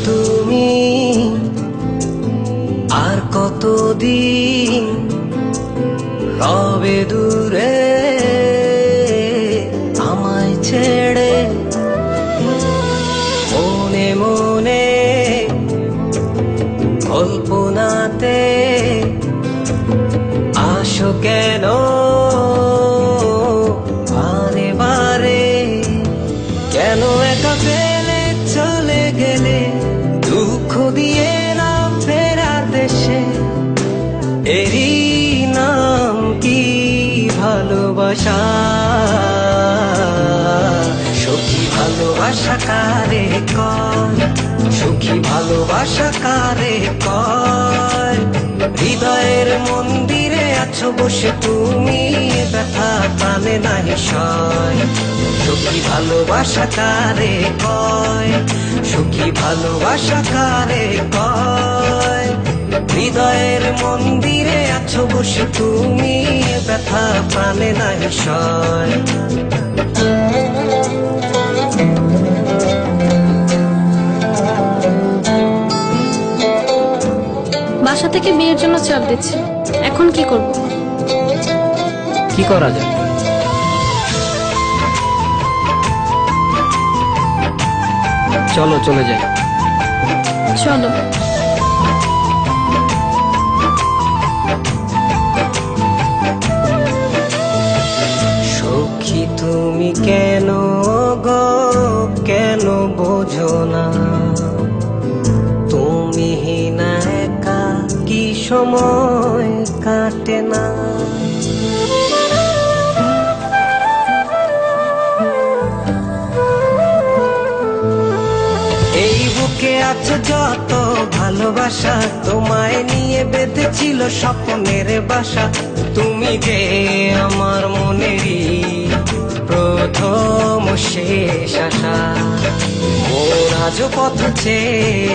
তুমি আর কতদিন রবে দূরে আমায় ছেড়ে, মনে মনে কল্পনাতে আসো কেন বারে বারে, কেন একা ফেলে চলে গেলে দুঃখ দিয়ে না ফেরার দেশে, এরই নাম কি ভালোবাসা? সখী ভালোবাসা কারে কয়, সখী ভালোবাসা কারে কয়? হৃদয়ের মন্দিরে আছো বসে তুমি, ব্যথা প্রাণে নাহি সয়। সখী ভালোবাসা কারে কয়, সখী ভালোবাসা কারে কয়? হৃদয়ের মন্দিরে আছো বসে তুমি, ব্যথা প্রাণে নাহি সয়। বাসা থেকে বিয়ের জন্য চাপ দিচ্ছে, এখন কি করব? কি করা যায়? চলো চলে যাই। চলো। সখী তুমি কেন গো, কেন বোঝো না? তুমি না একা কি সময় কাটে না? এই বুকে আছে যত ভালোবাসা, তোমায় নিয়ে বেঁধেছিল স্বপ্নের বাসা। তুমি যে আমার মনেরই প্রথম শেষ আশা, মোর আজও পথ চেয়ে,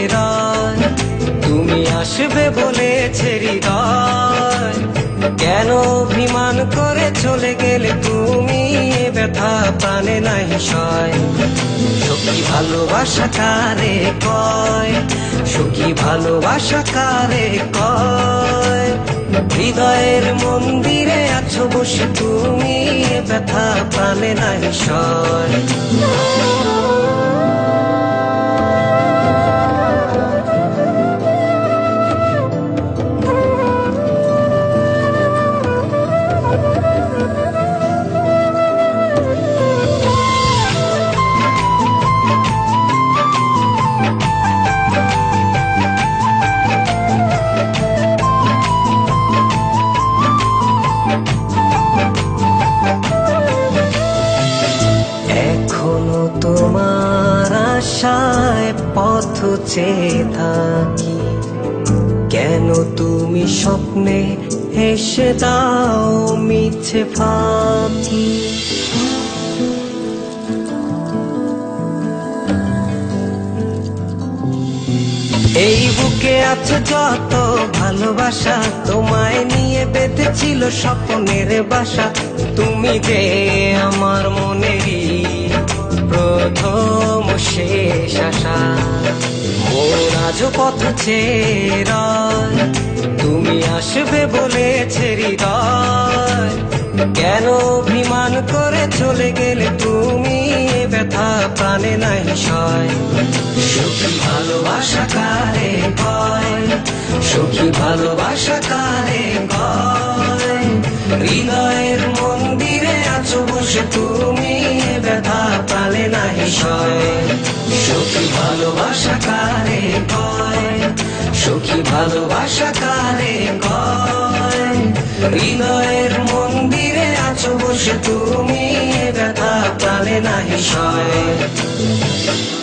তুমি আসবে বলেছে হৃদয়। কেন অভিমান করে চলে গেলে তুমি, ব্যথা প্রাণে নাহি সয়। সখী ভালোবাসা কারে কয়, সখী ভালোবাসা কারে কয়? হৃদয়ের মন্দিরে আছো বসে তুমি, ব্যথা প্রাণে নাহি সয়। এখনো তোমার আশায় পথ চেয়ে থাকি, কেন তুমি স্বপ্নে হেসে দাও মিছে ফাঁকি? এই বুকে আছে যত ভালোবাসা, তোমায় নিয়ে বেঁধেছিল স্বপ্নের বাসা। তুমি যে আমার মনেরই প্রথম শেষ আশা, মোর আজও পথ চেয়ে, তুমি আসবে বলেছে হৃদয়। কেন অভিমান করে চলে গেলে তুমি, ব্যথা প্রাণে নাহি সয়। সখী ভালোবাসা কারে কয়, সখী ভালোবাসা কারে কয়? হৃদয়ের মন্দিরে আছো বসে তুমি, ব্যথা প্রাণে নাহি সয়। সখী ভালোবাসা কারে কয়, সখী ভালোবাসা কারে কয়। হৃদয়ের মন্দিরে আছো বসে তুমি, এ ব্যথা প্রাণে নাহি সয়।